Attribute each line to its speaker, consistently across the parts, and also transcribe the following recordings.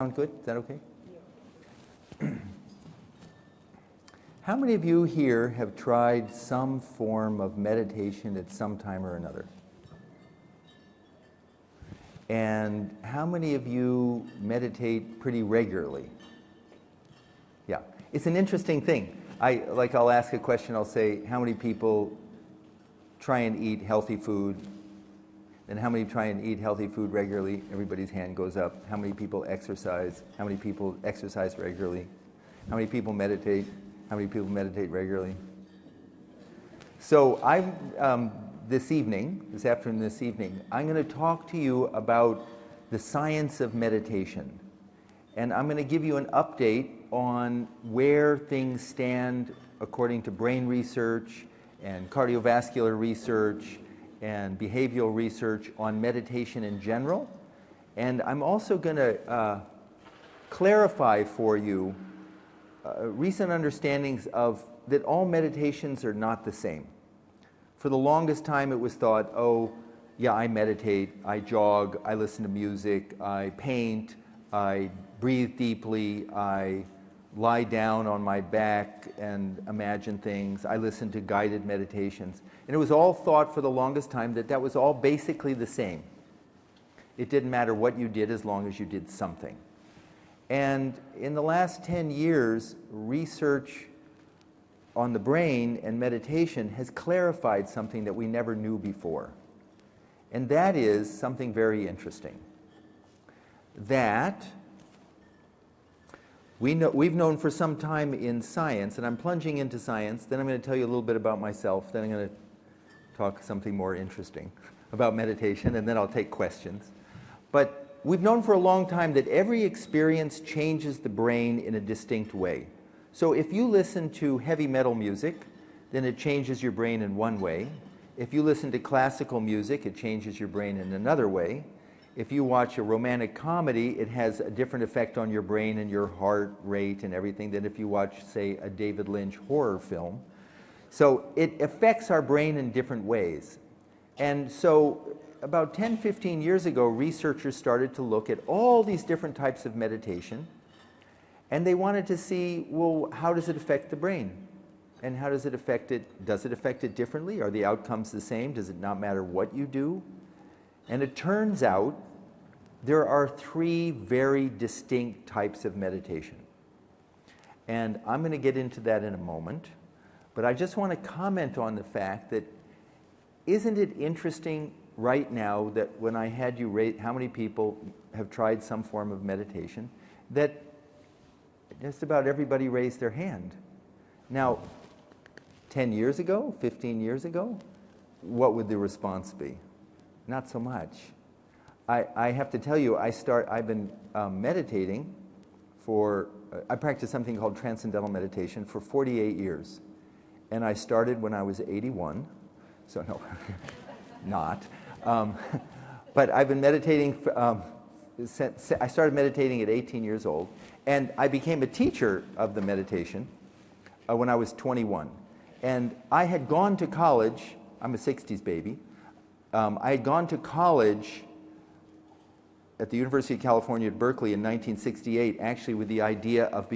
Speaker 1: Sound good? Is that okay? How many of you here have tried some form of meditation at some time or another? And how many of you meditate pretty regularly? Yeah, it's an interesting thing. I'll ask a question, I'll say, how many people try and eat healthy food? And how many try and eat healthy food regularly? Everybody's hand goes up. How many people exercise? How many people exercise regularly? How many people meditate? How many people meditate regularly? So this afternoon, I'm going to talk to you about the science of meditation. And I'm going to give you an update on where things stand according to brain research and cardiovascular research and behavioral research on meditation in general. And I'm also going to clarify for you recent understandings of that all meditations are not the same. For the longest time it was thought, oh, yeah, I meditate, I jog, I listen to music, I paint, I breathe deeply, I lie down on my back and imagine things, I listen to guided meditations. And it was all thought for the longest time that that was all basically the same. It didn't matter what you did as long as you did something. And in the last 10 years, research on the brain and meditation has clarified something that we never knew before. And that is something very interesting. That we've known for some time in science, and I'm plunging into science, then I'm going to tell you a little bit about myself, then I'm going to talk something more interesting about meditation, and then I'll take questions. But we've known for a long time that every experience changes the brain in a distinct way. So if you listen to heavy metal music, then it changes your brain in one way. If you listen to classical music, it changes your brain in another way. If you watch a romantic comedy, it has a different effect on your brain and your heart rate and everything than if you watch, say, a David Lynch horror film. So it affects our brain in different ways. And so about 10, 15 years ago, researchers started to look at all these different types of meditation, and they wanted to see, well, how does it affect the brain? And how does it affect it? Does it affect it differently? Are the outcomes the same? Does it not matter what you do? And it turns out there are three very distinct types of meditation. And I'm going to get into that in a moment. But I just want to comment on the fact that isn't it interesting right now that when I had you rate how many people have tried some form of meditation, that just about everybody raised their hand. Now, 10 years ago, 15 years ago, what would the response be? Not so much. I have to tell you, I've been meditating I practice something called Transcendental Meditation for 48 years. And I started when I was 81, so no, not. But I've been meditating, I started meditating at 18 years old, and I became a teacher of the meditation when I was 21. And I had gone to college, I'm a 60s baby, I had gone to college at the University of California at Berkeley in 1968, actually with the idea of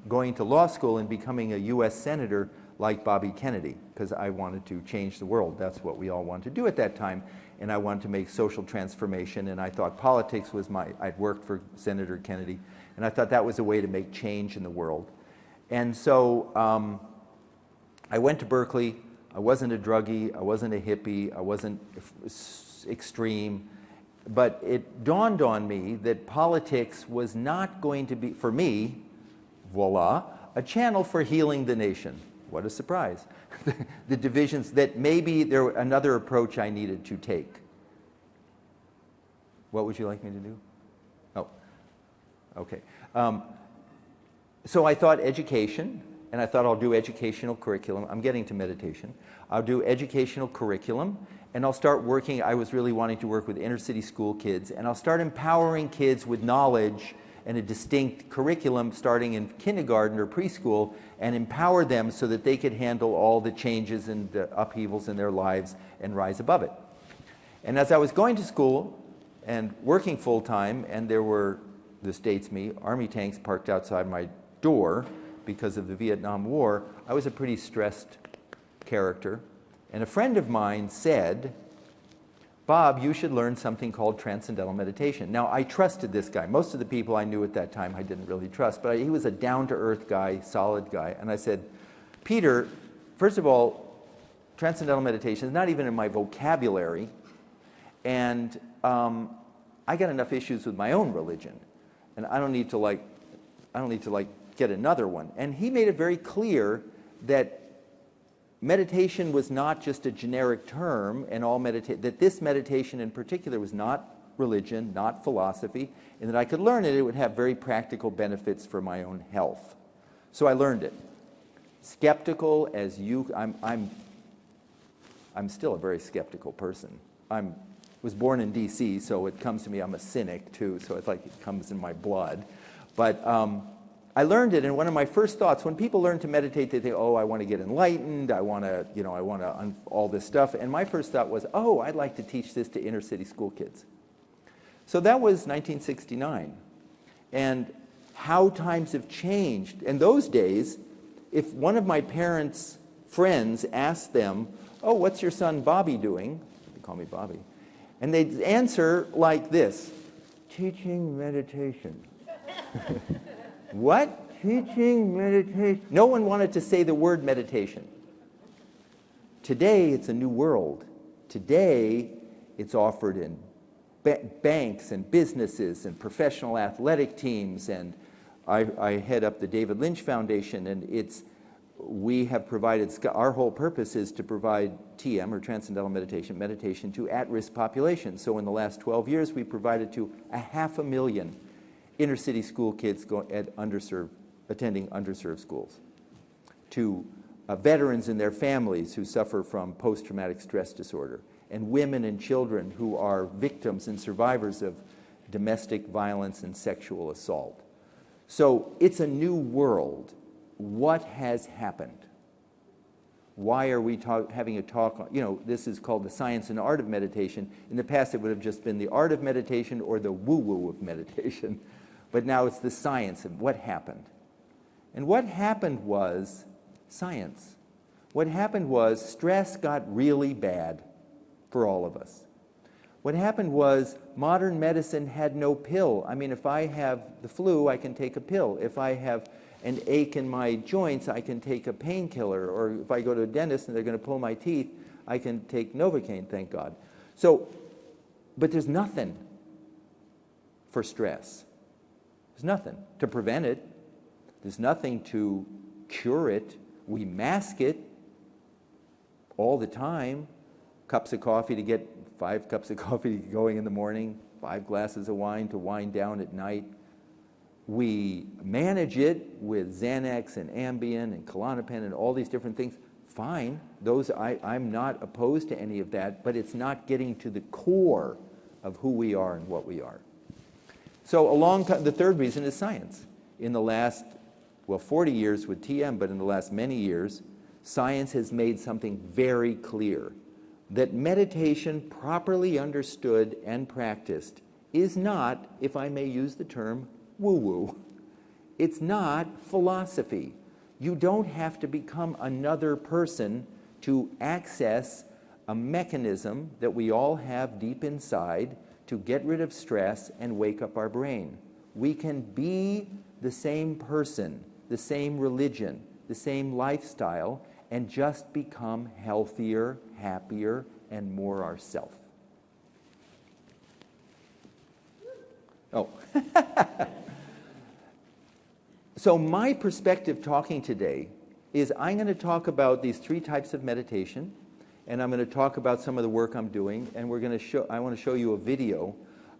Speaker 1: going to law school and becoming a US Senator like Bobby Kennedy, because I wanted to change the world. That's what we all wanted to do at that time, and I wanted to make social transformation, and I thought politics was I'd worked for Senator Kennedy, and I thought that was a way to make change in the world. And so I went to Berkeley. I wasn't a druggie, I wasn't a hippie, I wasn't extreme, but it dawned on me that politics was not going to be, for me, voila, a channel for healing the nation. What a surprise. The divisions, that maybe there were another approach I needed to take. What would you like me to do? Oh, okay. So I thought education, and I thought I'll do educational curriculum. I'm getting to meditation. I'll do educational curriculum, and I'll start working. I was really wanting to work with inner city school kids, and I'll start empowering kids with knowledge and a distinct curriculum starting in kindergarten or preschool, and empower them so that they could handle all the changes and upheavals in their lives and rise above it. And as I was going to school and working full-time, and there this dates me, Army tanks parked outside my door because of the Vietnam War. I was a pretty stressed character. And a friend of mine said, Bob, you should learn something called Transcendental Meditation. Now, I trusted this guy. Most of the people I knew at that time I didn't really trust, but he was a down-to-earth guy, solid guy. And I said, Peter, first of all, Transcendental Meditation is not even in my vocabulary, and I got enough issues with my own religion, and I don't need to get another one. And he made it very clear that meditation was not just a generic term, and that this meditation in particular was not religion, not philosophy, and that I could learn it. It would have very practical benefits for my own health. So I learned it. Skeptical as you, I'm still a very skeptical person. Was born in D.C., so it comes to me. I'm a cynic too, so it's like it comes in my blood. But I learned it, and one of my first thoughts, when people learn to meditate, they think, oh, I want to get enlightened, I want to all this stuff. And my first thought was, oh, I'd like to teach this to inner city school kids. So that was 1969. And how times have changed. In those days, if one of my parents' friends asked them, oh, what's your son Bobby doing? They call me Bobby. And they'd answer like this, teaching meditation. What? Teaching meditation? No one wanted to say the word meditation. Today, it's a new world. Today, it's offered in banks and businesses and professional athletic teams. And I head up the David Lynch Foundation, and we have provided, our whole purpose is to provide TM, or Transcendental Meditation to at-risk populations. So in the last 12 years, we provided to 500,000 inner city school kids attending underserved schools, to veterans and their families who suffer from post-traumatic stress disorder, and women and children who are victims and survivors of domestic violence and sexual assault. So it's a new world. What has happened? Why are we having a talk? This is called the science and art of meditation. In the past, it would have just been the art of meditation or the woo-woo of meditation. But now it's the science of what happened. And what happened was science. What happened was stress got really bad for all of us. What happened was modern medicine had no pill. I mean, if I have the flu, I can take a pill. If I have an ache in my joints, I can take a painkiller. Or if I go to a dentist and they're going to pull my teeth, I can take Novocaine, thank God. But there's nothing for stress. There's nothing to prevent it. There's nothing to cure it. We mask it all the time. Cups of coffee to get 5 cups of coffee going in the morning, 5 glasses of wine to wind down at night. We manage it with Xanax and Ambien and Klonopin and all these different things. Fine. I'm not opposed to any of that, but it's not getting to the core of who we are and what we are. So the third reason is science. In the last, 40 years with TM, but in the last many years, science has made something very clear, that meditation properly understood and practiced is not, if I may use the term, woo-woo. It's not philosophy. You don't have to become another person to access a mechanism that we all have deep inside to get rid of stress and wake up our brain. We can be the same person, the same religion, the same lifestyle, and just become healthier, happier, and more ourself. Oh. So my perspective talking today is I'm going to talk about these 3 types of meditation, and I'm going to talk about some of the work I'm doing, and I want to show you a video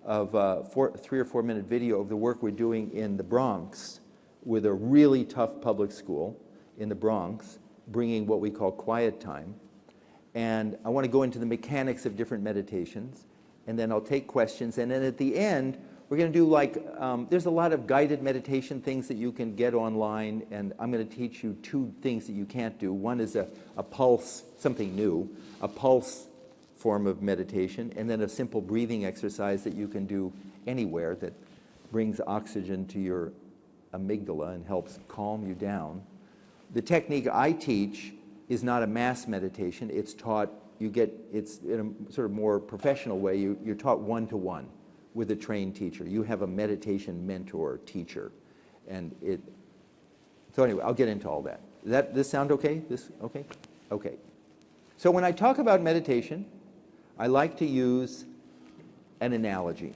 Speaker 1: of 3 or 4 minute video of the work we're doing in the Bronx with a really tough public school in the Bronx, bringing what we call quiet time. And I want to go into the mechanics of different meditations, and then I'll take questions, and then at the end, we're going to do there's a lot of guided meditation things that you can get online, and I'm going to teach you 2 things that you can't do. One is a pulse, something new, a pulse form of meditation, and then a simple breathing exercise that you can do anywhere that brings oxygen to your amygdala and helps calm you down. The technique I teach is not a mass meditation. It's taught, it's in a sort of more professional way. You're taught one-to-one with a trained teacher. You have a meditation mentor, teacher. So anyway, I'll get into all that. This sound okay? This okay? Okay. So when I talk about meditation, I like to use an analogy.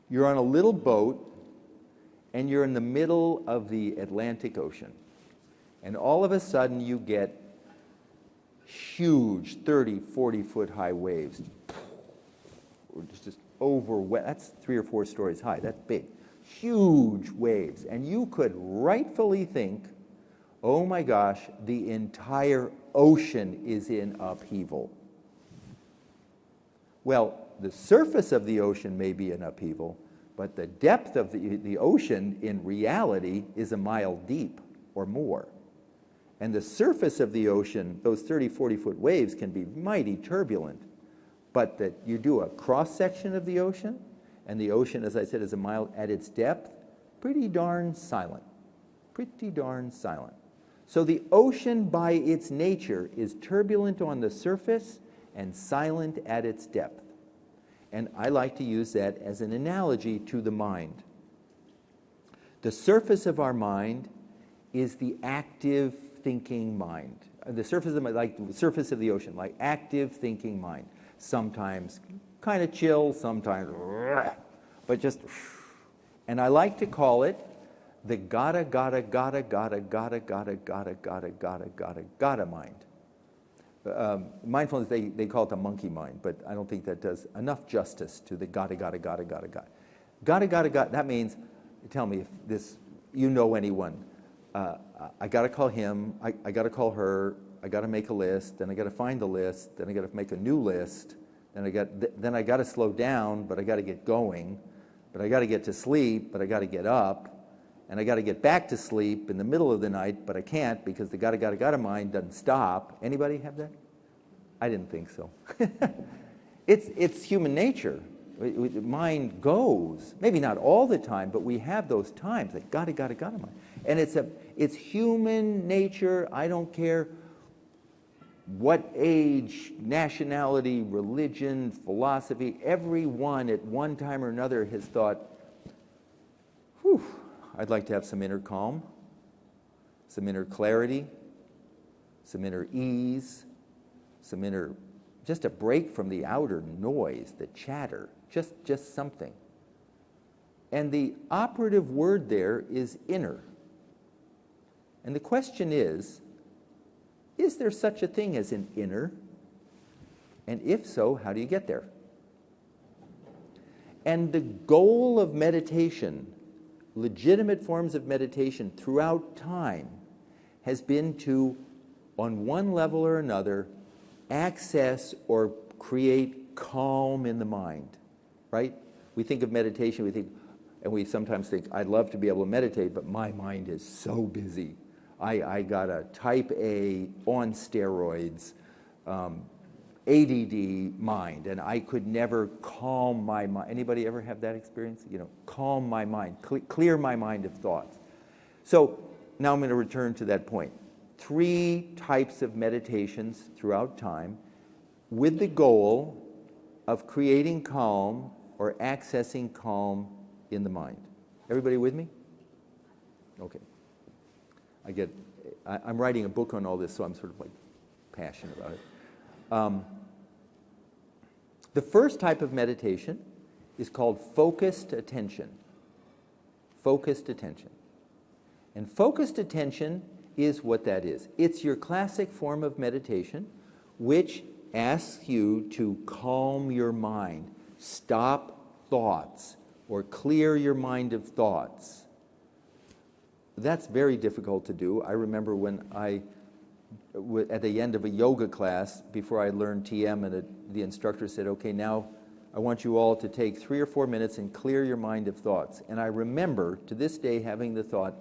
Speaker 1: You're on a little boat and you're in the middle of the Atlantic Ocean. And all of a sudden you get huge 30, 40-foot high waves. Just overwhelming. That's 3 or 4 stories high. That's big. Huge waves. And you could rightfully think, oh my gosh, the entire ocean is in upheaval. Well, the surface of the ocean may be in upheaval, but the depth of the ocean in reality is a mile deep or more. And the surface of the ocean, those 30, 40-foot waves can be mighty turbulent. But that you do a cross-section of the ocean, and the ocean, as I said, is a mile at its depth, pretty darn silent. Pretty darn silent. So the ocean by its nature is turbulent on the surface and silent at its depth. And I like to use that as an analogy to the mind. The surface of our mind is the active thinking mind. The surface of like the surface of the ocean, like active thinking mind. Sometimes kind of chill, sometimes, but just, and I like to call it the gotta mind. Mindfulness, they call it the monkey mind, but I don't think that does enough justice to the gotta. That means, tell me if this, you know anyone. I gotta call him, I gotta call her, I gotta make a list, then I gotta find the list, then I gotta make a new list, then I gotta slow down, but I gotta get going, but I gotta get to sleep, but I gotta get up, and I got to get back to sleep in the middle of the night, but I can't because the gotta mind doesn't stop. Anybody have that? I didn't think so. It's human nature. Mind goes. Maybe not all the time, but we have those times like gotta mind. And it's human nature. I don't care what age, nationality, religion, philosophy. Everyone at one time or another has thought, whew, I'd like to have some inner calm, some inner clarity, some inner ease, just a break from the outer noise, the chatter, just something. And the operative word there is inner. And the question is there such a thing as an inner? And if so, how do you get there? And the goal of meditation, legitimate forms of meditation throughout time, has been to, on one level or another, access or create calm in the mind, right? We think of meditation, we sometimes think, I'd love to be able to meditate, but my mind is so busy. I got a type A on steroids, ADD mind, and I could never calm my mind. Anybody ever have that experience? Calm my mind, clear my mind of thoughts. So now I'm going to return to that point. 3 types of meditations throughout time with the goal of creating calm or accessing calm in the mind. Everybody with me? Okay. I'm writing a book on all this, so I'm sort of like passionate about it. The first type of meditation is called focused attention. Focused attention. And focused attention is what that is. It's your classic form of meditation, which asks you to calm your mind, stop thoughts, or clear your mind of thoughts. That's very difficult to do. I remember when at the end of a yoga class, before I learned TM, and the instructor said, okay, now I want you all to take 3 or 4 minutes and clear your mind of thoughts. And I remember to this day having the thought,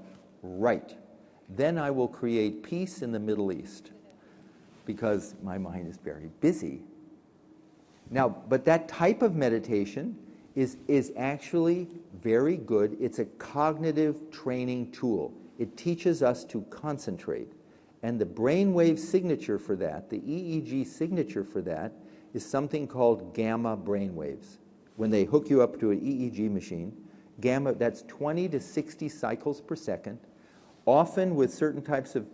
Speaker 1: right, then I will create peace in the Middle East, because my mind is very busy. Now, but that type of meditation is actually very good. It's a cognitive training tool. It teaches us to concentrate. And the brainwave signature for that, the EEG signature for that, is something called gamma brainwaves. When they hook you up to an EEG machine, gamma, that's 20 to 60 cycles per second, often with certain types of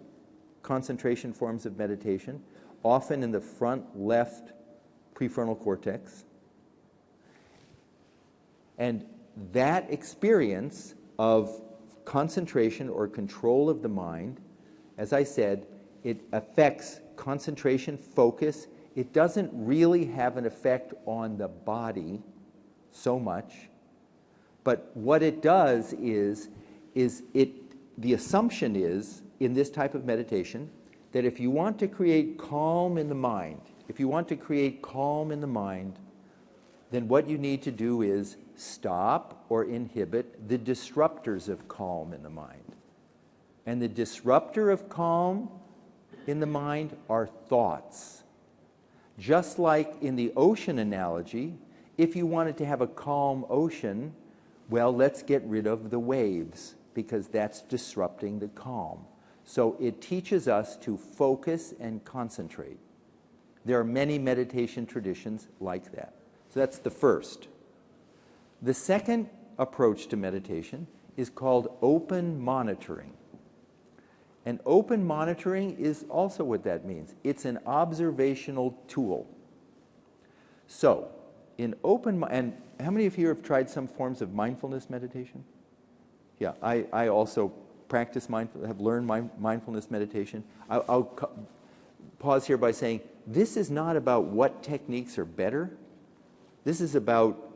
Speaker 1: concentration forms of meditation, often in the front left prefrontal cortex. And that experience of concentration or control of the mind, as I said, it affects concentration, focus. It doesn't really have an effect on the body so much, but what it does is the assumption is, in this type of meditation, that if you want to create calm in the mind, then what you need to do is stop or inhibit the disruptors of calm in the mind. And the disruptor of calm in the mind are thoughts. Just like in the ocean analogy, if you wanted to have a calm ocean, well, let's get rid of the waves, because that's disrupting the calm. So it teaches us to focus and concentrate. There are many meditation traditions like that. So that's the first. The second approach to meditation is called open monitoring. And open monitoring is also what that means. It's an observational tool. So, in open, and how many of you have tried some forms of mindfulness meditation? Yeah, I also practice have learned mindfulness meditation. I'll pause here by saying, this is not about what techniques are better. This is about,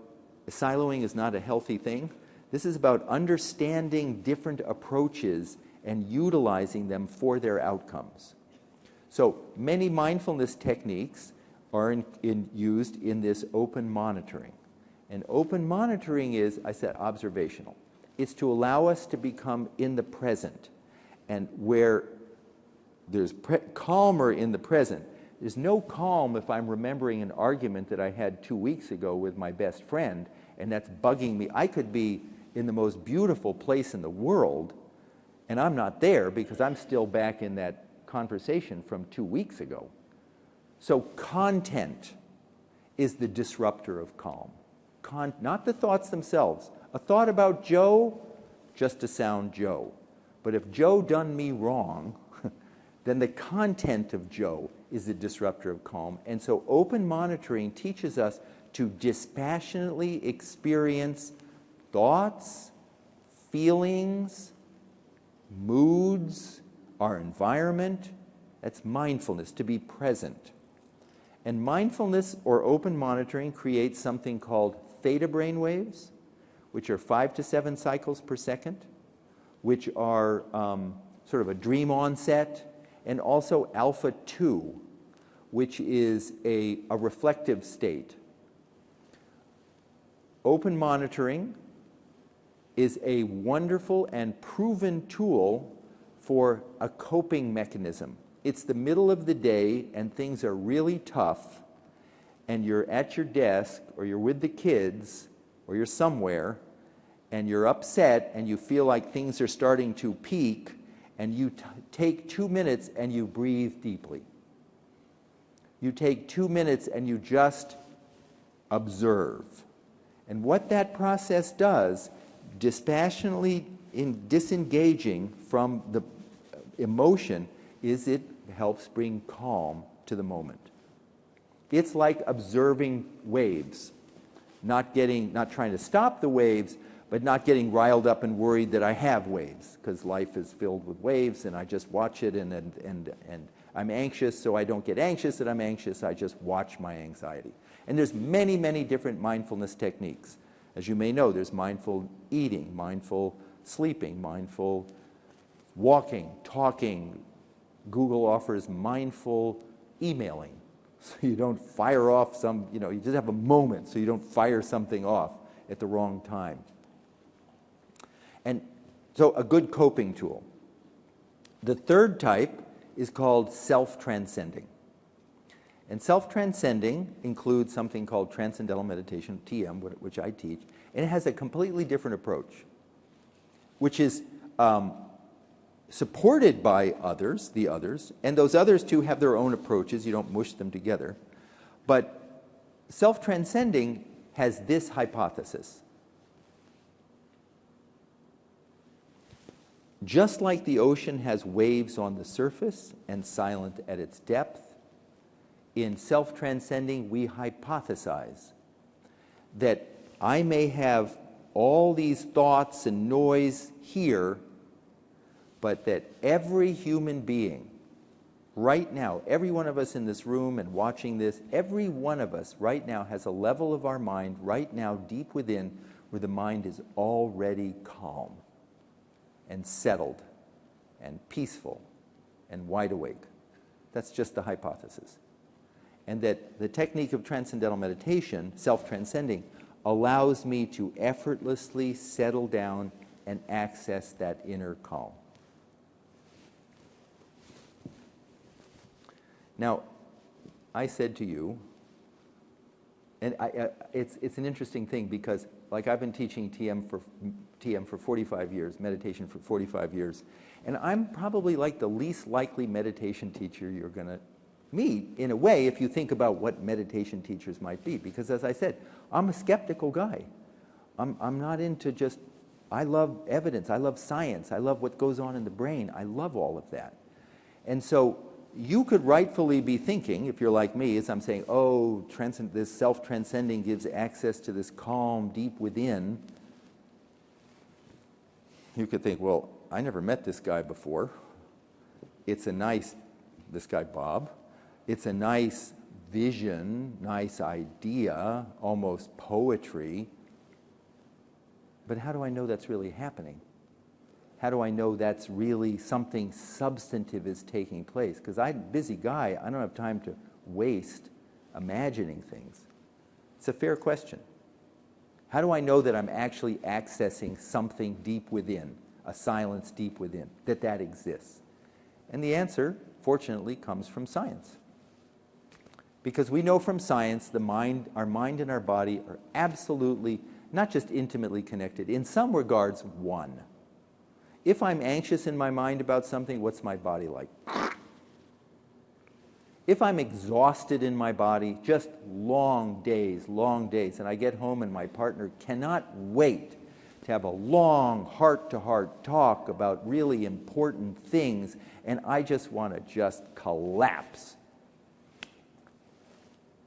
Speaker 1: siloing is not a healthy thing. This is about understanding different approaches and utilizing them for their outcomes. So many mindfulness techniques are used in this open monitoring. And open monitoring is, I said, observational. It's to allow us to become in the present. And where there's calmer in the present, there's no calm if I'm remembering an argument that I had 2 weeks ago with my best friend, and that's bugging me. I could be in the most beautiful place in the world, and I'm not there because I'm still back in that conversation from 2 weeks ago. So content is the disruptor of calm. Not the thoughts themselves. A thought about Joe, just to sound Joe. But if Joe done me wrong, then the content of Joe is the disruptor of calm. And so open monitoring teaches us to dispassionately experience thoughts, feelings, moods, our environment. That's mindfulness, to be present. And mindfulness or open monitoring creates something called theta brainwaves, which are 5 to 7 cycles per second, which are sort of a dream onset, and also alpha 2, which is a reflective state. Open monitoring is a wonderful and proven tool for a coping mechanism. It's the middle of the day and things are really tough, and you're at your desk or you're with the kids or you're somewhere and you're upset and you feel like things are starting to peak, and you take 2 minutes and you breathe deeply. You take 2 minutes and you just observe. And what that process does, dispassionately disengaging from the emotion, is it helps bring calm to the moment. It's like observing waves, not trying to stop the waves, but not getting riled up and worried that I have waves, because life is filled with waves and I just watch it, and I'm anxious, so I don't get anxious that I'm anxious, I just watch my anxiety. And there's many, many different mindfulness techniques. As you may know, there's mindful eating, mindful sleeping, mindful walking, talking. Google offers mindful emailing, so you don't fire off you just have a moment so you don't fire something off at the wrong time. And so a good coping tool. The third type is called self-transcending. And self-transcending includes something called Transcendental Meditation, TM, which I teach, and it has a completely different approach, which is supported by others, the others, and those others too have their own approaches. You don't mush them together. But self-transcending has this hypothesis. Just like the ocean has waves on the surface and silent at its depth, in self-transcending we hypothesize that I may have all these thoughts and noise here, but that every human being right now, every one of us in this room and watching this, every one of us right now has a level of our mind right now deep within where the mind is already calm and settled and peaceful and wide awake. That's just the hypothesis. And that the technique of transcendental meditation, self-transcending, allows me to effortlessly settle down and access that inner calm. Now, I said to you, and it's an interesting thing because, like, I've been teaching TM for 45 years, meditation for 45 years, and I'm probably like the least likely meditation teacher you're going to meet, in a way, if you think about what meditation teachers might be. Because, as I said, I'm a skeptical guy. I'm not into just, I love evidence, I love science, I love what goes on in the brain, I love all of that. And so, you could rightfully be thinking, if you're like me, as I'm saying, oh, this self-transcending gives access to this calm deep within. You could think, well, I never met this guy before. It's a nice, this guy Bob, it's a nice vision, nice idea, almost poetry. But how do I know that's really happening? How do I know that's really something substantive is taking place? Because I'm a busy guy. I don't have time to waste imagining things. It's a fair question. How do I know that I'm actually accessing something deep within, a silence deep within, that exists? And the answer, fortunately, comes from science. Because we know from science our mind and our body are absolutely, not just intimately connected, in some regards, one. If I'm anxious in my mind about something, what's my body like? If I'm exhausted in my body, just long days, and I get home and my partner cannot wait to have a long heart-to-heart talk about really important things, and I just want to just collapse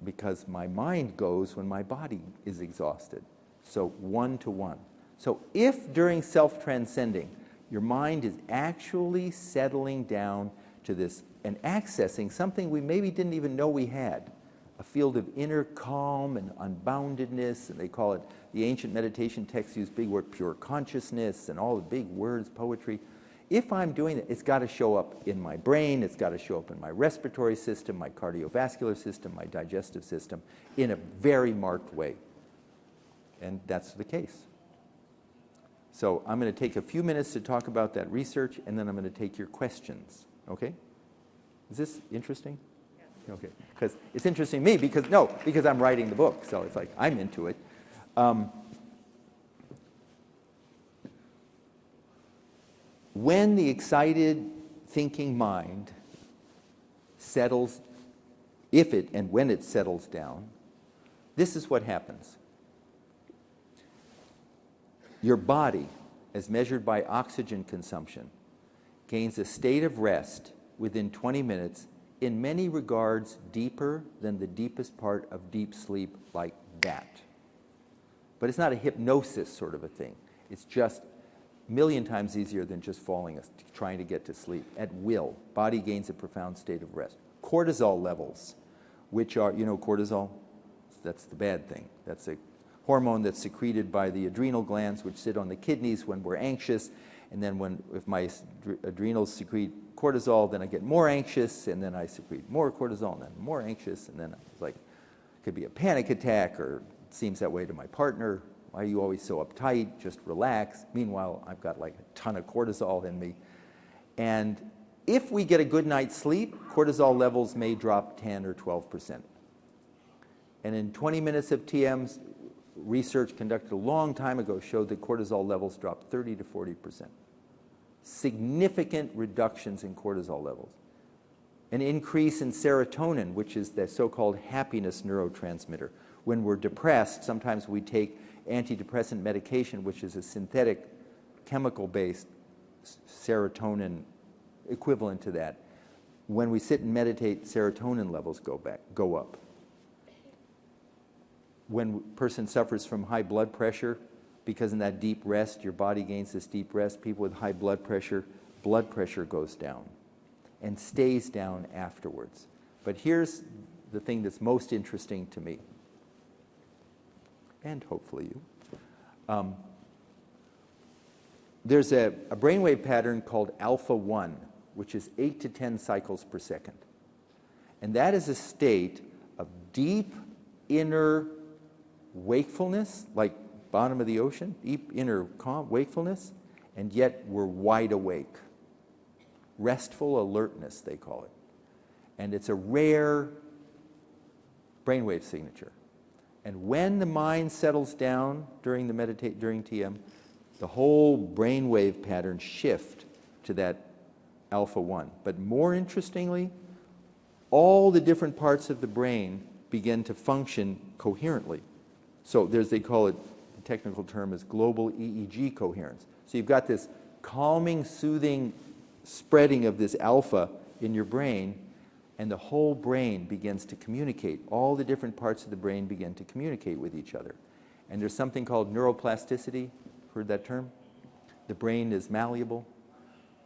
Speaker 1: because my mind goes when my body is exhausted. So one to one. So if during self-transcending, your mind is actually settling down to this and accessing something we maybe didn't even know we had, a field of inner calm and unboundedness, and they call it, the ancient meditation texts use big word, pure consciousness, and all the big words, poetry. If I'm doing that, it's got to show up in my brain, it's got to show up in my respiratory system, my cardiovascular system, my digestive system, in a very marked way. And that's the case. So I'm going to take a few minutes to talk about that research, and then I'm going to take your questions. Okay? Is this interesting? Yes. Okay. Because it's interesting to me because I'm writing the book, so it's like I'm into it. When the excited thinking mind settles, when it settles down, this is what happens. Your body, as measured by oxygen consumption, gains a state of rest within 20 minutes, in many regards deeper than the deepest part of deep sleep, like that. But it's not a hypnosis sort of a thing. It's just a million times easier than just trying to get to sleep. At will, body gains a profound state of rest. Cortisol levels, which are, cortisol, that's the bad thing. That's a hormone that's secreted by the adrenal glands, which sit on the kidneys when we're anxious. And then if my adrenals secrete cortisol, then I get more anxious, and then I secrete more cortisol, and then more anxious, and then it's like, it could be a panic attack, or it seems that way to my partner. Why are you always so uptight? Just relax. Meanwhile, I've got like a ton of cortisol in me. And If we get a good night's sleep, cortisol levels may drop 10 or 12%. And in 20 minutes of TMs, research conducted a long time ago showed that cortisol levels dropped 30 to 40%. Significant reductions in cortisol levels. An increase in serotonin, which is the so-called happiness neurotransmitter. When we're depressed, sometimes we take antidepressant medication, which is a synthetic chemical-based serotonin equivalent to that. When we sit and meditate, serotonin levels go up. When a person suffers from high blood pressure, because in that deep rest, your body gains this deep rest, people with high blood pressure goes down and stays down afterwards. But here's the thing that's most interesting to me, and hopefully you. There's a brainwave pattern called alpha 1, which is 8 to 10 cycles per second. And that is a state of deep inner wakefulness, like bottom of the ocean, deep inner calm, wakefulness, and yet we're wide awake. Restful alertness, they call it. And it's a rare brainwave signature. And when the mind settles down during TM, the whole brainwave pattern shift to that alpha 1. But more interestingly, all the different parts of the brain begin to function coherently. So they call it, the technical term is global EEG coherence. So you've got this calming, soothing spreading of this alpha in your brain, and the whole brain begins to communicate. All the different parts of the brain begin to communicate with each other. And there's something called neuroplasticity. Heard that term? The brain is malleable.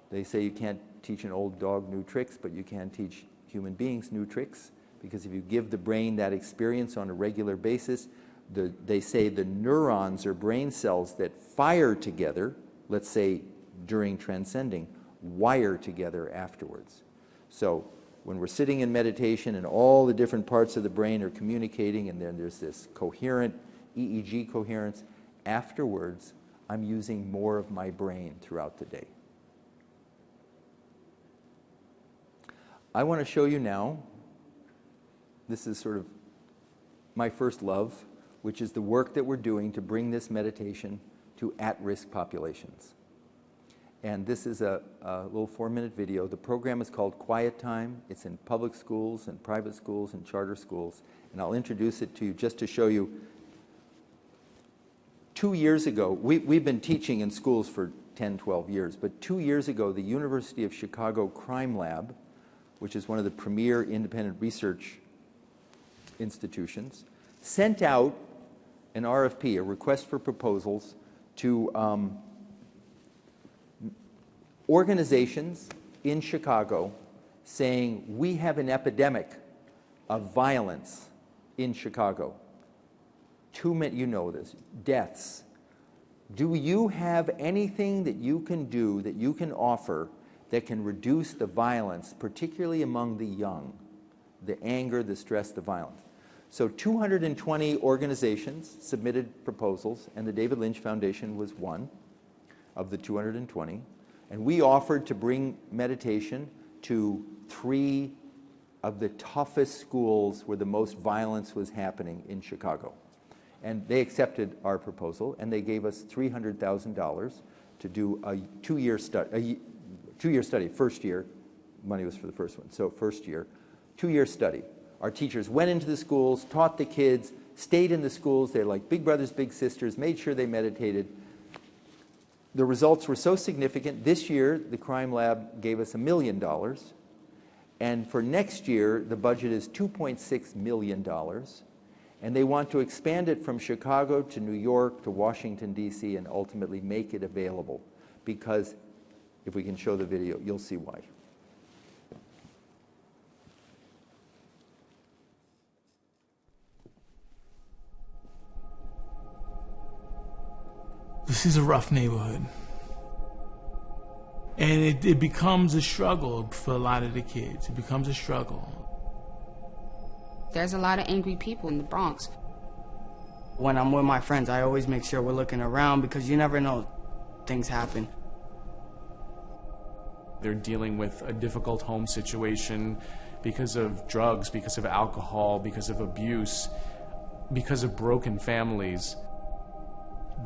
Speaker 1: They say you can't teach an old dog new tricks, but you can teach human beings new tricks, because if you give the brain that experience on a regular basis, they say the neurons or brain cells that fire together, let's say during transcending, wire together afterwards. So when we're sitting in meditation and all the different parts of the brain are communicating, and then there's this coherent EEG coherence, afterwards I'm using more of my brain throughout the day. I want to show you now, this is sort of my first love, which is the work that we're doing to bring this meditation to at-risk populations. And this is a little 4-minute video. The program is called Quiet Time. It's in public schools and private schools and charter schools. And I'll introduce it to you just to show you. 2 years ago, we've been teaching in schools for 10, 12 years, but 2 years ago, the University of Chicago Crime Lab, which is one of the premier independent research institutions, sent out an RFP, a request for proposals, to organizations in Chicago saying, we have an epidemic of violence in Chicago. Too many, you know this, deaths. Do you have anything that you can do, that you can offer, that can reduce the violence, particularly among the young, the anger, the stress, the violence? So 220 organizations submitted proposals, and the David Lynch Foundation was one of the 220. And we offered to bring meditation to 3 of the toughest schools where the most violence was happening in Chicago. And they accepted our proposal, and they gave us $300,000 to do a 2-year study. First year, money was for the first one, so first year, 2-year study. Our teachers went into the schools, taught the kids, stayed in the schools. They're like big brothers, big sisters, made sure they meditated. The results were so significant. This year, the Crime Lab gave us $1 million. And for next year, the budget is $2.6 million. And they want to expand it from Chicago to New York to Washington, D.C., and ultimately make it available. Because if we can show the video, you'll see why.
Speaker 2: This is a rough neighborhood. And it becomes a struggle for a lot of the kids. It becomes a struggle.
Speaker 3: There's a lot of angry people in the Bronx.
Speaker 4: When I'm with my friends, I always make sure we're looking around because you never know, things happen.
Speaker 5: They're dealing with a difficult home situation because of drugs, because of alcohol, because of abuse, because of broken families.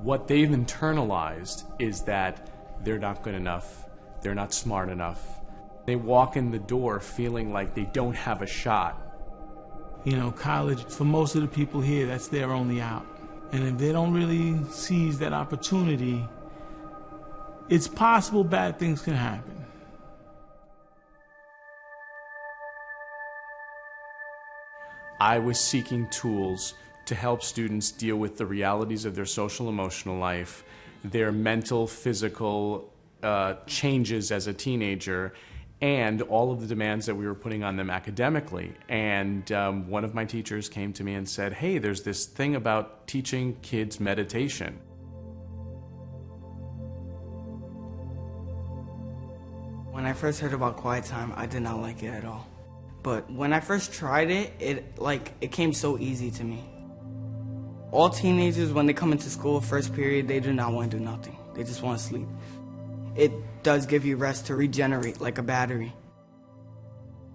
Speaker 5: What they've internalized is that they're not good enough, they're not smart enough. They walk in the door feeling like they don't have a shot.
Speaker 2: You know, college, for most of the people here, that's their only out. And if they don't really seize that opportunity, it's possible bad things can happen.
Speaker 5: I was seeking tools to help students deal with the realities of their social emotional life, their mental, physical changes as a teenager, and all of the demands that we were putting on them academically. And one of my teachers came to me and said, hey, there's this thing about teaching kids meditation.
Speaker 4: When I first heard about quiet time, I did not like it at all. But when I first tried it, it came so easy to me. All teenagers, when they come into school, first period, they do not want to do nothing. They just want to sleep. It does give you rest to regenerate like a battery.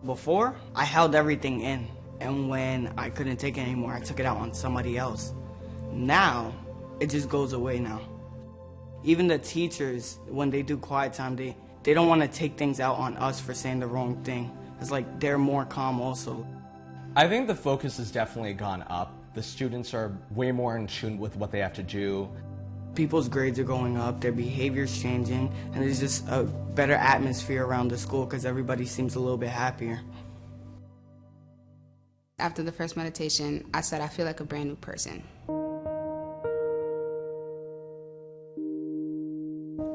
Speaker 4: Before, I held everything in, and when I couldn't take it anymore, I took it out on somebody else. Now, it just goes away now. Even the teachers, when they do quiet time, they don't want to take things out on us for saying the wrong thing. It's like they're more calm also.
Speaker 6: I think the focus has definitely gone up. The students are way more in tune with what they have to do.
Speaker 4: People's grades are going up, their behavior's changing, and there's just a better atmosphere around the school because everybody seems a little bit happier.
Speaker 3: After the first meditation, I said I feel like a brand new person.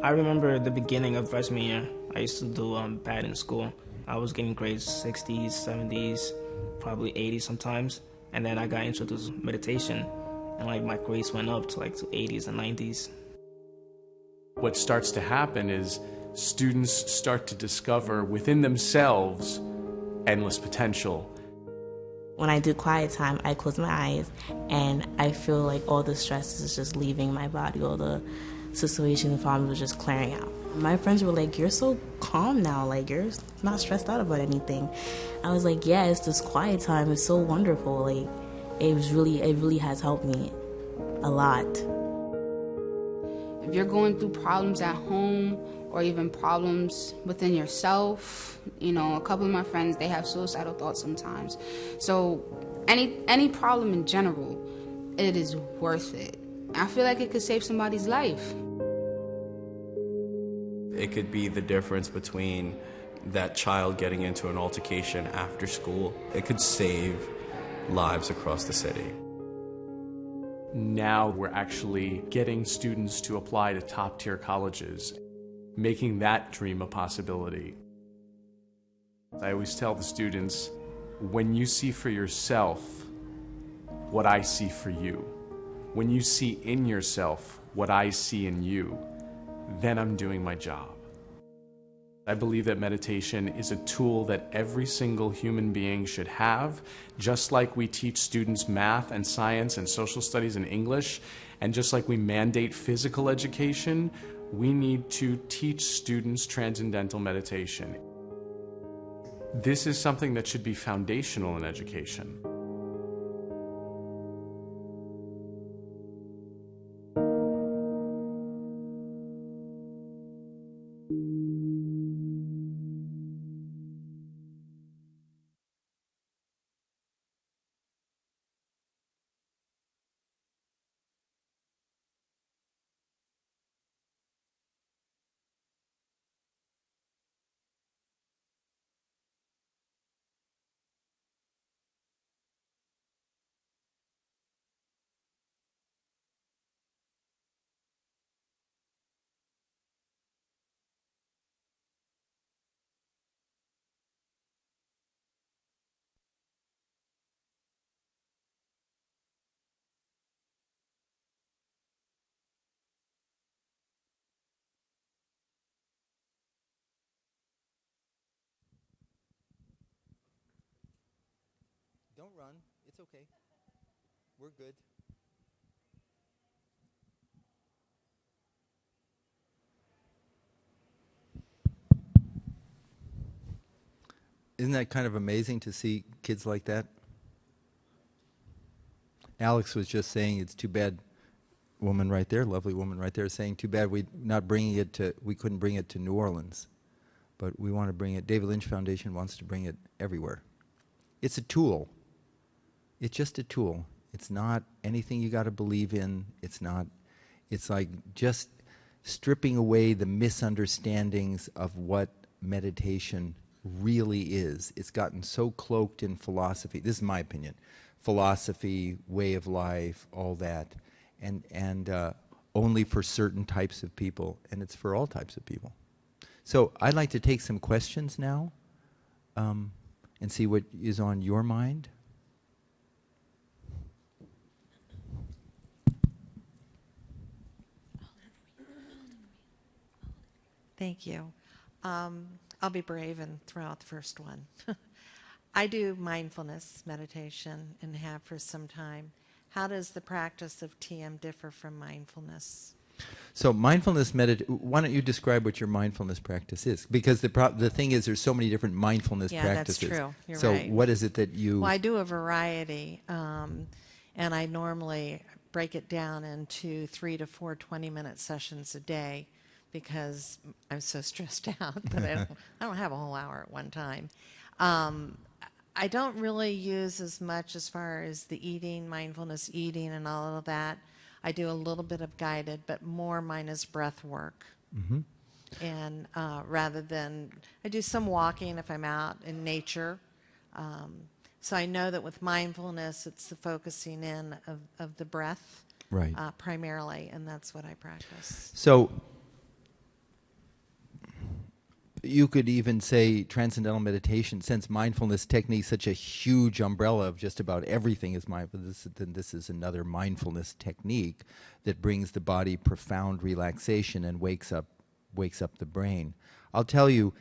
Speaker 7: I remember the beginning of freshman year. I used to do bad in school. I was getting grades 60s, 70s, probably 80s sometimes. And then I got introduced to meditation, and my grades went up to 80s and 90s.
Speaker 5: What starts to happen is students start to discover within themselves endless potential.
Speaker 8: When I do quiet time, I close my eyes and I feel like all the stress is just leaving my body, all the situations and problems are just clearing out. My friends were like, you're so calm now, you're not stressed out about anything. I was like, yeah, it's this quiet time, it's so wonderful. It really has helped me a lot.
Speaker 3: If you're going through problems at home or even problems within yourself, a couple of my friends, they have suicidal thoughts sometimes. So any problem in general, it is worth it. I feel like it could save somebody's life.
Speaker 9: It could be the difference between that child getting into an altercation after school. It could save lives across the city.
Speaker 5: Now we're actually getting students to apply to top-tier colleges, making that dream a possibility. I always tell the students, when you see for yourself what I see for you, when you see in yourself what I see in you, then I'm doing my job. I believe that meditation is a tool that every single human being should have, just like we teach students math and science and social studies and English, and just like we mandate physical education, we need to teach students transcendental meditation. This is something that should be foundational in education.
Speaker 1: Don't run. It's okay. We're good. Isn't that kind of amazing to see kids like that? Alex was just saying it's too bad, woman right there, lovely woman right there, saying too bad we couldn't bring it to New Orleans. But we want to bring it, David Lynch Foundation wants to bring it everywhere. It's a tool. It's just a tool. It's not anything you got to believe in. It's like just stripping away the misunderstandings of what meditation really is. It's gotten so cloaked in philosophy. This is my opinion. Philosophy, way of life, all that. And only for certain types of people. And it's for all types of people. So I'd like to take some questions now and see what is on your mind.
Speaker 10: Thank you. I'll be brave and throw out the first one. I do mindfulness meditation and have for some time. How does the practice of TM differ from mindfulness?
Speaker 1: So mindfulness why don't you describe what your mindfulness practice is? Because the thing is there's so many different mindfulness practices.
Speaker 10: Yeah, that's true. You're
Speaker 1: so
Speaker 10: right.
Speaker 1: What is it that you...
Speaker 10: Well, I do a variety, and I normally break it down into 3 to 4 20-minute sessions a day because I'm so stressed out that I don't have a whole hour at one time. I don't really use as much as far as the eating, mindfulness eating and all of that. I do a little bit of guided, but more mine is breath work.
Speaker 1: Mm-hmm.
Speaker 10: And rather than, I do some walking if I'm out in nature. So I know that with mindfulness, it's the focusing in of the breath
Speaker 1: right.
Speaker 10: Primarily, and that's what I practice.
Speaker 1: So you could even say Transcendental Meditation, since mindfulness technique is such a huge umbrella of just about everything is mindfulness, then this is another mindfulness technique that brings the body profound relaxation and wakes up the brain. I'll tell you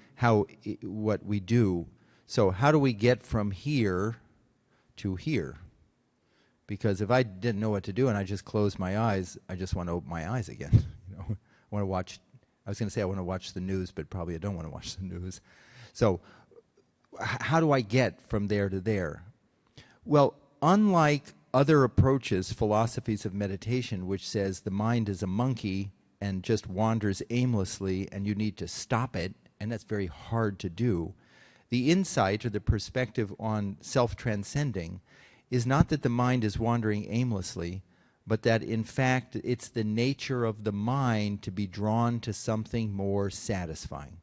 Speaker 1: what we do. So how do we get from here to here? Because if I didn't know what to do and I just closed my eyes, I just want to open my eyes again. I want to watch. I was going to say I want to watch the news, but probably I don't want to watch the news. So how do I get from there to there? Well, unlike other approaches, philosophies of meditation, which says the mind is a monkey and just wanders aimlessly and you need to stop it, and that's very hard to do, the insight or the perspective on self-transcending is not that the mind is wandering aimlessly, but that in fact it's the nature of the mind to be drawn to something more satisfying.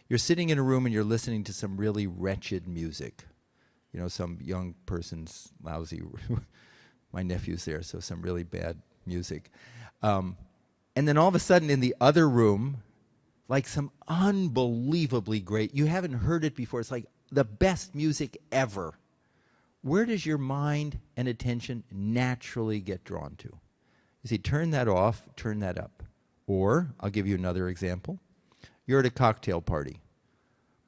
Speaker 1: You're sitting in a room and you're listening to some really wretched music. You know, some young person's lousy, my nephew's there, so some really bad music. And then all of a sudden in the other room, like some unbelievably great, you haven't heard it before, it's like the best music ever. Where does your mind and attention naturally get drawn to? You see, turn that off, turn that up. Or, I'll give you another example. You're at a cocktail party.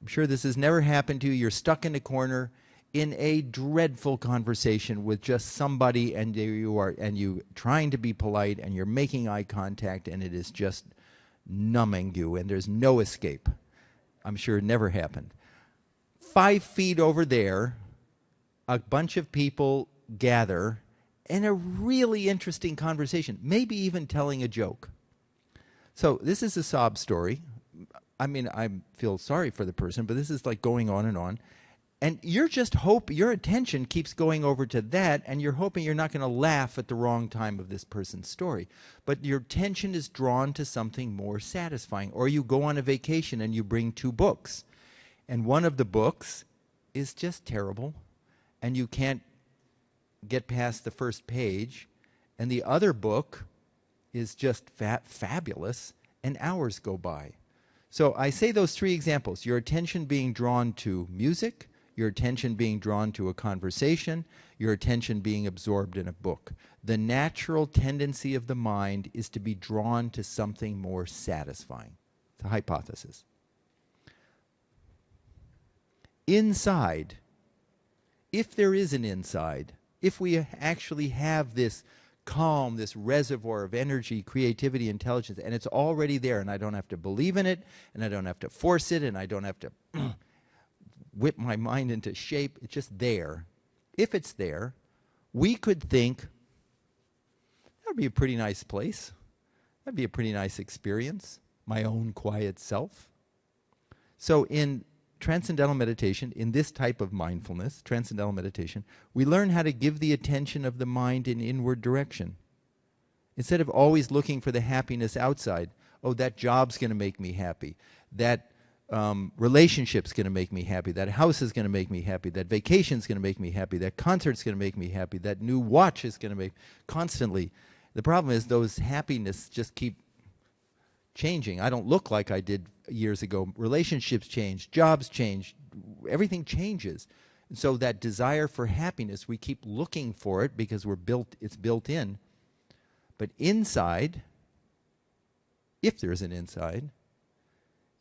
Speaker 1: I'm sure this has never happened to you. You're stuck in a corner in a dreadful conversation with just somebody, and there you are, and you trying to be polite, and you're making eye contact, and it is just numbing you, and there's no escape. I'm sure it never happened. 5 feet over there, a bunch of people gather in a really interesting conversation, maybe even telling a joke. So this is a sob story. I mean, I feel sorry for the person, but this is like going on and on. And you're just your attention keeps going over to that, and you're hoping you're not going to laugh at the wrong time of this person's story. But your attention is drawn to something more satisfying. Or you go on a vacation and you bring 2 books. And one of the books is just terrible, and you can't get past the first page, and the other book is just fabulous, and hours go by. So I say those 3 examples: your attention being drawn to music, your attention being drawn to a conversation, your attention being absorbed in a book. The natural tendency of the mind is to be drawn to something more satisfying. It's a hypothesis. Inside, if there is an inside, if we actually have this calm, this reservoir of energy, creativity, intelligence, and it's already there, and I don't have to believe in it, and I don't have to force it, and I don't have to whip my mind into shape. It's just there. If it's there, we could think, that would be a pretty nice place. That'd be a pretty nice experience, my own quiet self. So in Transcendental Meditation, in this type of mindfulness, Transcendental Meditation, we learn how to give the attention of the mind in inward direction. Instead of always looking for the happiness outside, oh, that job's going to make me happy, that relationship's going to make me happy, that house is going to make me happy, that vacation's going to make me happy, that concert's going to make me happy, that new watch is going to make constantly. The problem is those happiness just keep changing. I don't look like I did years ago. Relationships change, jobs change, everything changes. And so that desire for happiness, we keep looking for it because it's built in. But inside, if there's an inside,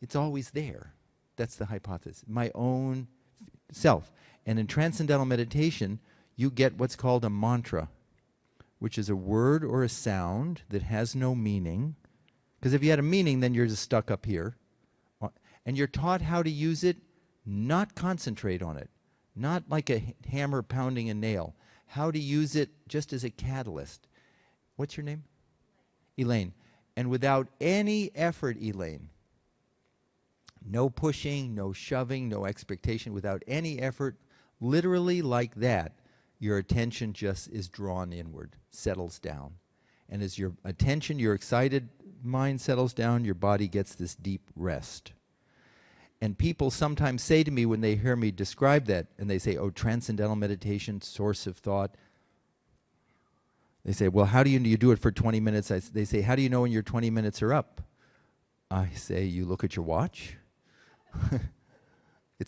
Speaker 1: it's always there. That's the hypothesis. My own self. And in Transcendental Meditation, you get what's called a mantra, which is a word or a sound that has no meaning. Because if you had a meaning, then you're just stuck up here. And you're taught how to use it, not concentrate on it. Not like a hammer pounding a nail. How to use it just as a catalyst. What's your name? Elaine. And without any effort, Elaine, no pushing, no shoving, no expectation, without any effort, literally like that, your attention just is drawn inward, settles down. And as your attention, your excited mind settles down, your body gets this deep rest. And people sometimes say to me when they hear me describe that, and they say, oh, Transcendental Meditation, source of thought. They say, well, how do you do it for 20 minutes? They say, how do you know when your 20 minutes are up? I say, you look at your watch.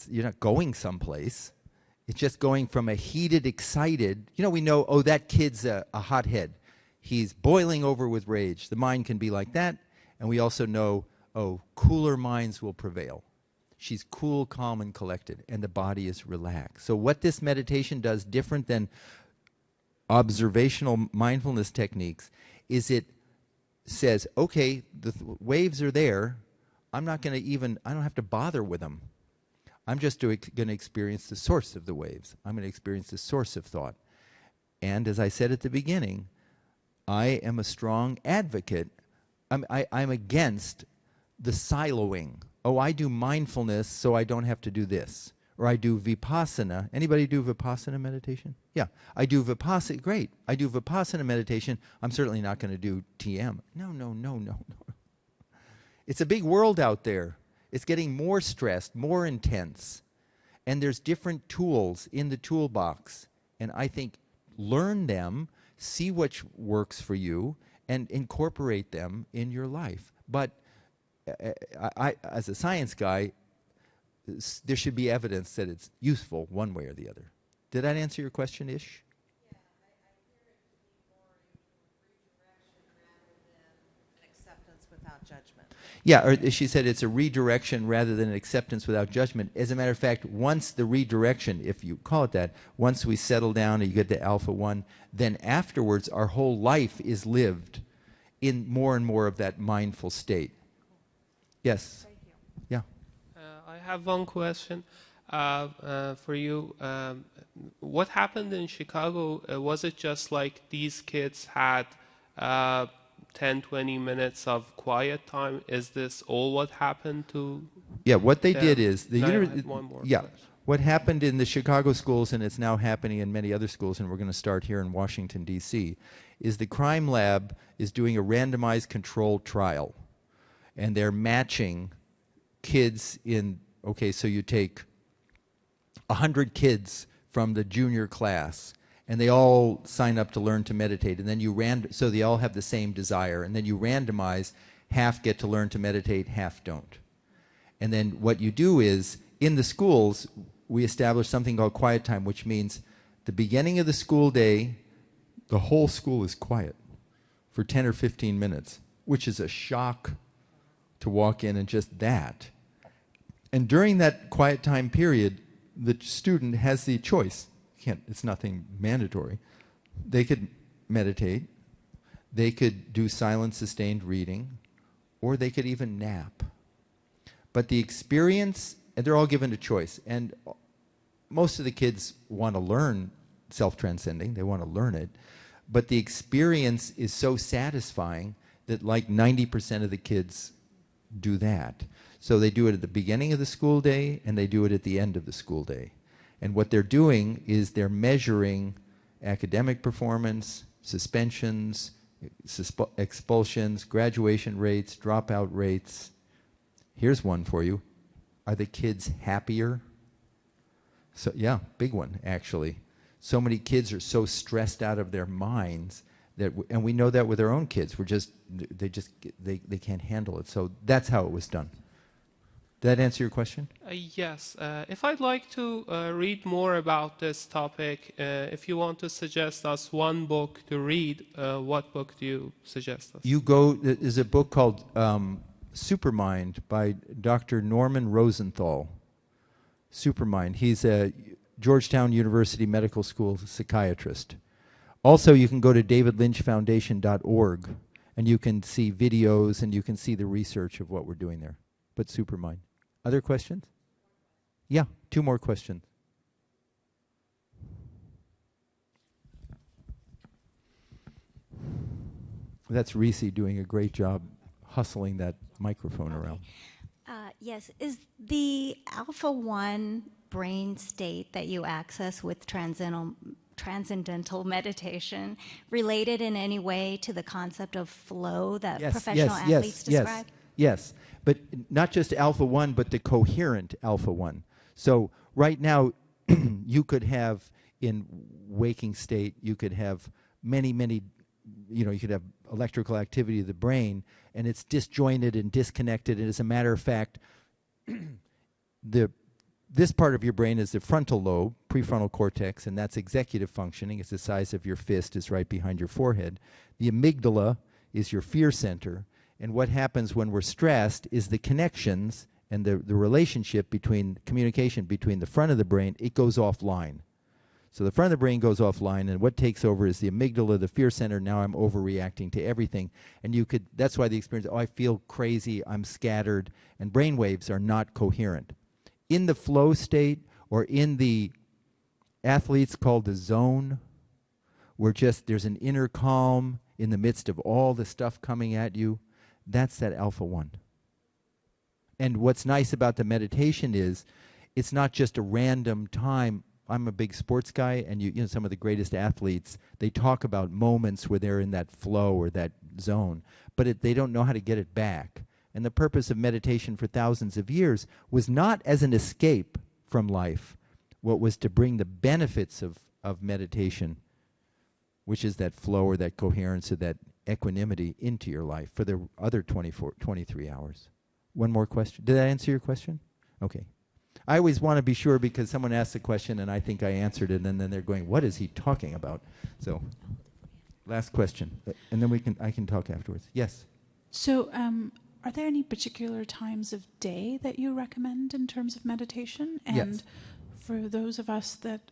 Speaker 1: You're not going someplace. It's just going from a heated, excited, we know, oh, that kid's a hothead. He's boiling over with rage. The mind can be like that. And we also know, oh, cooler minds will prevail. She's cool, calm, and collected. And the body is relaxed. So what this meditation does, different than observational mindfulness techniques, is it says, okay, the waves are there. I don't have to bother with them. I'm just going to experience the source of the waves. I'm going to experience the source of thought. And as I said at the beginning, I am a strong advocate. I'm against the siloing. Oh, I do mindfulness so I don't have to do this. Or I do vipassana. Anybody do vipassana meditation? Yeah, I do vipassana. Great. I do vipassana meditation. I'm certainly not going to do TM. No. It's a big world out there. It's getting more stressed, more intense. And there's different tools in the toolbox. And I think learn them, see what works for you, and incorporate them in your life. But I as a science guy, there should be evidence that it's useful one way or the other. Did that answer your question, Ish?
Speaker 10: Yeah, I hear it to be more redirection rather than an acceptance without judgment.
Speaker 1: Yeah, or she said it's a redirection rather than an acceptance without judgment. As a matter of fact, once the redirection, if you call it that, once we settle down and you get to Alpha 1, then afterwards our whole life is lived in more and more of that mindful state. Yes?
Speaker 10: Thank you.
Speaker 1: Yeah.
Speaker 11: I have one question for you. What happened in Chicago? Was it just like these kids had 10, 20 minutes of quiet time? Is this all what happened to?
Speaker 1: Yeah, what they did is
Speaker 11: one more
Speaker 1: yeah.
Speaker 11: question.
Speaker 1: What happened in the Chicago schools, and it's now happening in many other schools, and we're going to start here in Washington, D.C., is the crime lab is doing a randomized controlled trial. And they're matching kids in, okay, so you take 100 kids from the junior class, and they all sign up to learn to meditate, and then so they all have the same desire, and then you randomize, half get to learn to meditate, half don't. And then what you do is, in the schools, we establish something called quiet time, which means the beginning of the school day, the whole school is quiet for 10 or 15 minutes, which is a shock to walk in and just that. And during that quiet time period, the student has the choice. It's nothing mandatory. They could meditate, they could do silent sustained reading, or they could even nap. But the experience and they're all given a choice. And most of the kids want to learn self-transcending. They want to learn it. But the experience is so satisfying that like 90% of the kids do that. So they do it at the beginning of the school day, and they do it at the end of the school day. And what they're doing is they're measuring academic performance, suspensions, expulsions, graduation rates, dropout rates. Here's one for you. Are the kids happier? So yeah, big one, actually. So many kids are so stressed out of their minds that, and we know that with our own kids. They can't handle it. So that's how it was done. Did that answer your question?
Speaker 11: Yes. If I'd like to read more about this topic, if you want to suggest us one book to read, what book do you suggest us?
Speaker 1: There's a book called Supermind by Dr. Norman Rosenthal. Supermind. He's a Georgetown University Medical School psychiatrist. Also, you can go to davidlynchfoundation.org, and you can see videos, and you can see the research of what we're doing there. But Supermind. Other questions? Yeah, 2 more questions. That's Reese doing a great job hustling that microphone around.
Speaker 12: Yes, is the Alpha 1 brain state that you access with transcendental meditation related in any way to the concept of flow that professional athletes describe?
Speaker 1: Yes, but not just Alpha 1, but the coherent Alpha 1. So right now, you could have, in waking state, you could have many, you could have electrical activity of the brain, and it's disjointed and disconnected. And as a matter of fact, this part of your brain is the frontal lobe, prefrontal cortex, and that's executive functioning. It's the size of your fist, is right behind your forehead. The amygdala is your fear center. And what happens when we're stressed is the connections and the relationship between communication between the front of the brain, it goes offline. So the front of the brain goes offline, and what takes over is the amygdala, the fear center. Now I'm overreacting to everything. And that's why the experience, I feel crazy, I'm scattered, and brain waves are not coherent. In the flow state, or in the athletes called the zone, where there's an inner calm in the midst of all the stuff coming at you, that's that Alpha 1. And what's nice about the meditation is it's not just a random time. I'm a big sports guy, and some of the greatest athletes, they talk about moments where they're in that flow or that zone, but they don't know how to get it back. And the purpose of meditation for thousands of years was not as an escape from life. What was to bring the benefits of meditation, which is that flow or that coherence or that equanimity, into your life for the other 23 hours. One more question. Did that answer your question? Okay. I always want to be sure, because someone asks a question and I think I answered it, and then they're going, what is he talking about? So, last question. And then I can talk afterwards. Yes?
Speaker 13: So, are there any particular times of day that you recommend in terms of meditation? And
Speaker 1: yes.
Speaker 13: For those of us that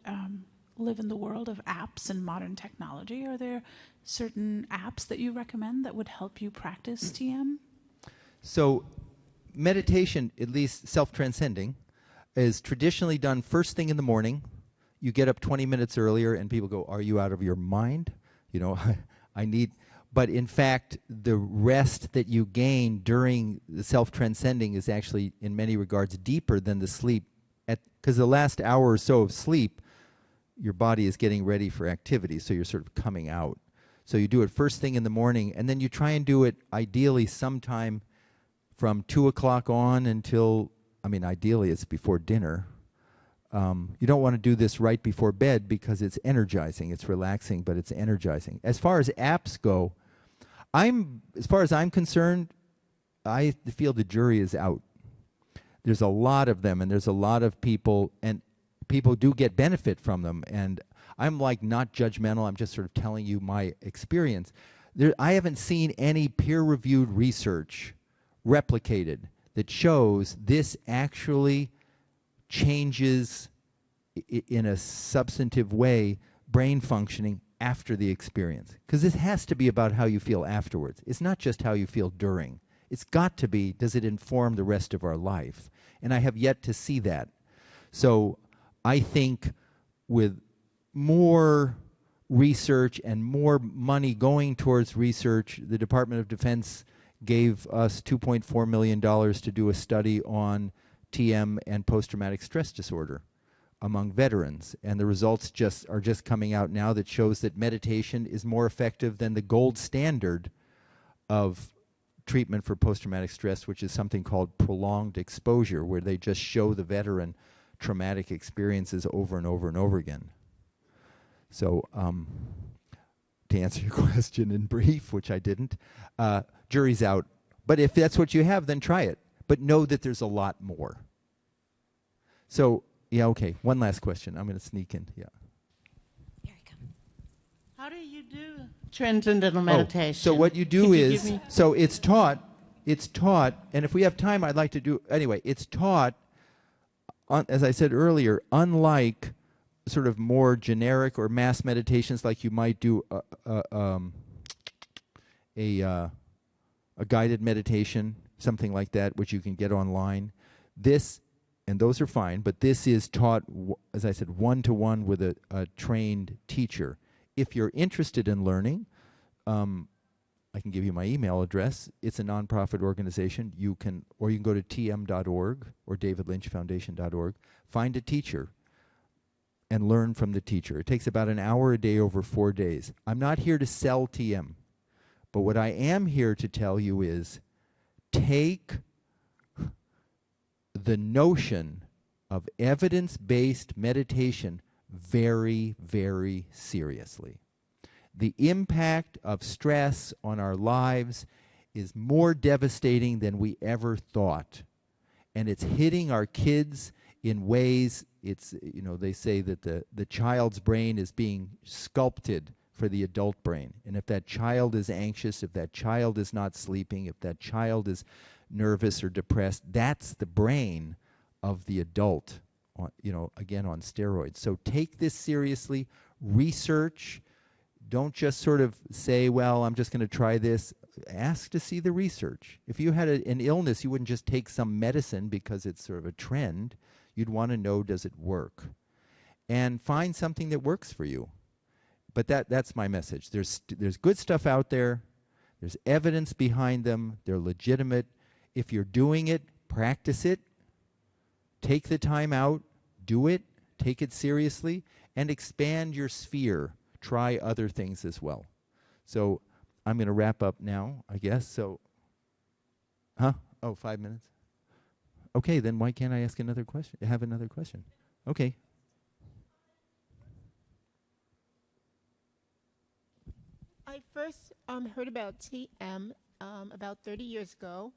Speaker 13: live in the world of apps and modern technology, are there certain apps that you recommend that would help you practice TM?
Speaker 1: So meditation, at least self-transcending, is traditionally done first thing in the morning. You get up 20 minutes earlier, and people go, are you out of your mind? But in fact, the rest that you gain during the self-transcending is actually, in many regards, deeper than the sleep. Because the last hour or so of sleep, your body is getting ready for activity, so you're sort of coming out. So you do it first thing in the morning, and then you try and do it ideally sometime from 2 o'clock on until, ideally it's before dinner. You don't want to do this right before bed because it's energizing. It's relaxing, but it's energizing. As far as apps go, as far as I'm concerned, I feel the jury is out. There's a lot of them, and there's a lot of people, and people do get benefit from them. And I'm not judgmental. I'm just sort of telling you my experience. I haven't seen any peer-reviewed research replicated that shows this actually changes in a substantive way brain functioning after the experience. Because this has to be about how you feel afterwards. It's not just how you feel during. It's got to be, does it inform the rest of our life? And I have yet to see that. So I think with more research and more money going towards research, the Department of Defense gave us $2.4 million to do a study on TM and post-traumatic stress disorder among veterans. And the results are just coming out now that shows that meditation is more effective than the gold standard of treatment for post-traumatic stress, which is something called prolonged exposure, where they just show the veteran traumatic experiences over and over and over again. So to answer your question in brief, which I didn't, jury's out. But if that's what you have, then try it. But know that there's a lot more. So, yeah, okay, one last question. I'm going to sneak in, yeah.
Speaker 14: How do you do transcendental meditation?
Speaker 1: So what you do is, so it's taught, and if we have time, I'd like to do, anyway, it's taught, as I said earlier, unlike sort of more generic or mass meditations like you might do a guided meditation, something like that, which you can get online. This, and those are fine, but this is taught, as I said, one-to-one with a trained teacher. If you're interested in learning, I can give you my email address. It's a nonprofit organization. You can go to tm.org or davidlynchfoundation.org. Find a teacher and learn from the teacher. It takes about an hour a day over 4 days. I'm not here to sell TM, but what I am here to tell you is take the notion of evidence-based meditation very, very seriously. The impact of stress on our lives is more devastating than we ever thought. And it's hitting our kids in ways, they say that the child's brain is being sculpted for the adult brain. And if that child is anxious, if that child is not sleeping, if that child is nervous or depressed, that's the brain of the adult, again on steroids. So take this seriously, research. Don't just sort of say, well, I'm just going to try this. Ask to see the research. If you had an illness, you wouldn't just take some medicine because it's sort of a trend. You'd want to know, does it work? And find something that works for you. But that's my message. There's good stuff out there. There's evidence behind them. They're legitimate. If you're doing it, practice it. Take the time out. Do it. Take it seriously. And expand your sphere. Try other things as well. So I'm going to wrap up now, I guess. So, 5 minutes? Okay, then why can't I ask another question? Have another question? Okay.
Speaker 14: I first heard about TM about 30 years ago.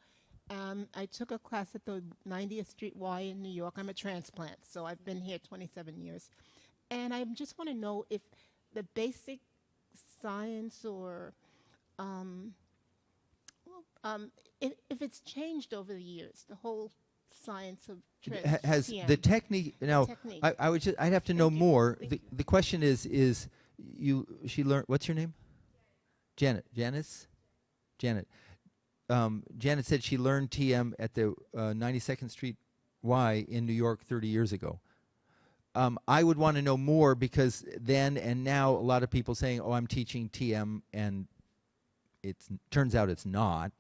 Speaker 14: I took a class at the 90th Street Y in New York. I'm a transplant, so I've been here 27 years. And I just want to know if the basic science or if it's changed over the years, the whole science of
Speaker 1: has
Speaker 14: TM.
Speaker 1: the technique now
Speaker 14: Technique.
Speaker 1: I'd have to know more. The question is she learned, what's your name? Janet Janet said she learned TM at the 92nd Street Y in New York 30 years ago. I would want to know more, because then and now a lot of people saying, I'm teaching TM, and it turns out it's not.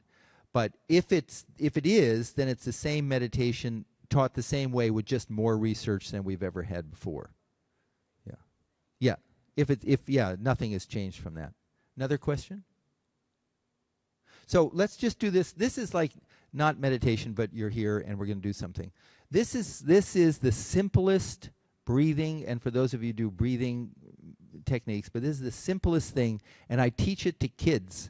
Speaker 1: But if it is, then it's the same meditation taught the same way with just more research than we've ever had before. Yeah. Nothing has changed from that. Another question? So let's just do this. This is like not meditation, but you're here and we're going to do something. This is the simplest breathing, and for those of you who do breathing techniques, but this is the simplest thing, and I teach it to kids.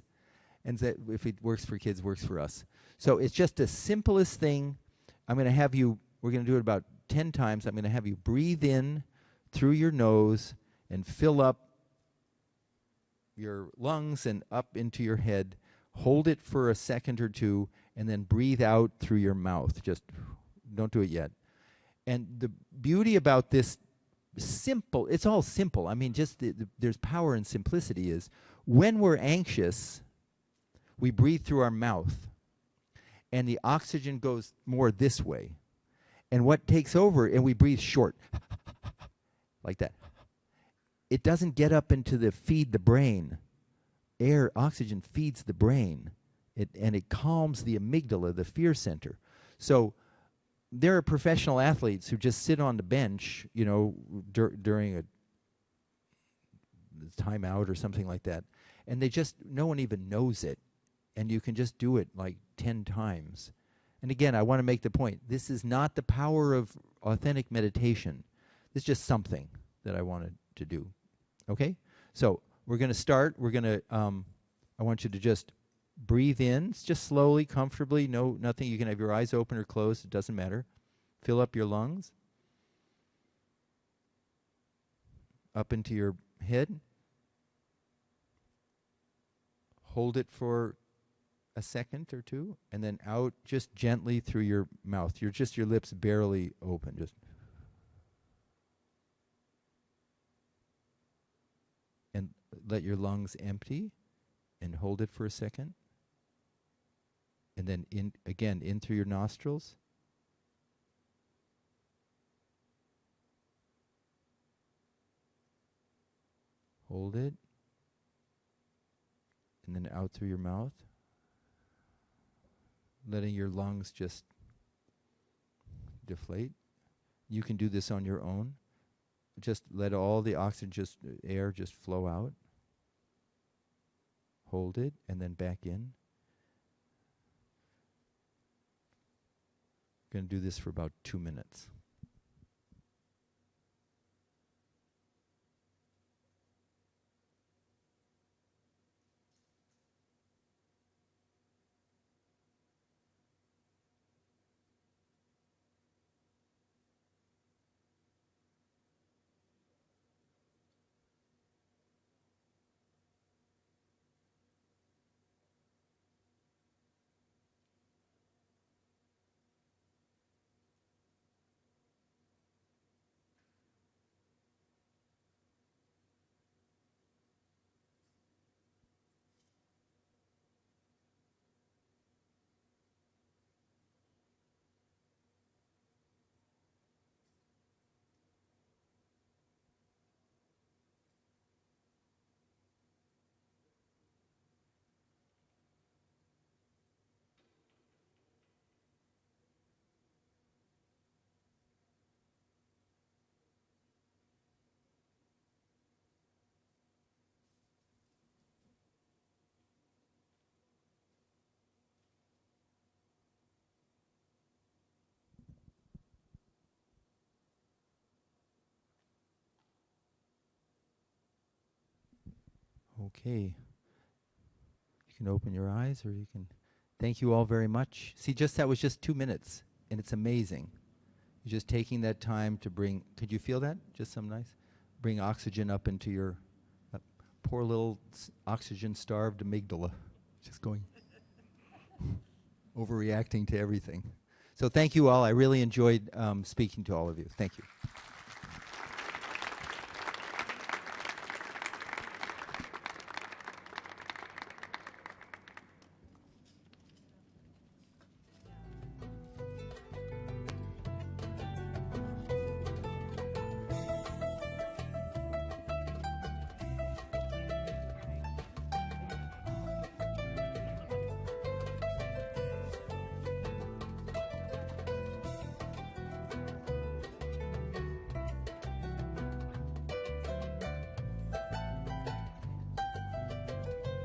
Speaker 1: And that if it works for kids, works for us. So it's just the simplest thing. We're going to do it about 10 times. I'm going to have you breathe in through your nose and fill up your lungs and up into your head. Hold it for a second or two, and then breathe out through your mouth. Just don't do it yet. And the beauty about this it's all simple. I mean, just there's power in simplicity is when we're anxious, we breathe through our mouth. and the oxygen goes more this way. And what takes over, and we breathe short, like that. It doesn't get up into the feed the brain. Oxygen feeds the brain, and it calms the amygdala, the fear center. So there are professional athletes who just sit on the bench, during a timeout or something like that, and no one even knows it, and you can just do it like 10 times. And again, I want to make the point, this is not the power of authentic meditation. It's just something that I wanted to do. Okay? So we're going to start. I want you to just breathe in, just slowly, comfortably. No, nothing. You can have your eyes open or closed. It doesn't matter. Fill up your lungs. Up into your head. Hold it for a second or two, and then out just gently through your mouth. Your lips barely open. Just. And let your lungs empty, and hold it for a second. And then in through your nostrils. Hold it. And then out through your mouth. Letting your lungs just deflate. You can do this on your own. Just let all the oxygen, air just flow out. Hold it, and then back in. Going to do this for about 2 minutes. Okay. You can open your eyes, or you can. Thank you all very much. See, that was just 2 minutes, and it's amazing. You're just taking that time to bring. Could you feel that? Just some nice. Bring oxygen up into your poor little oxygen-starved amygdala, just going overreacting to everything. So thank you all. I really enjoyed speaking to all of you. Thank you.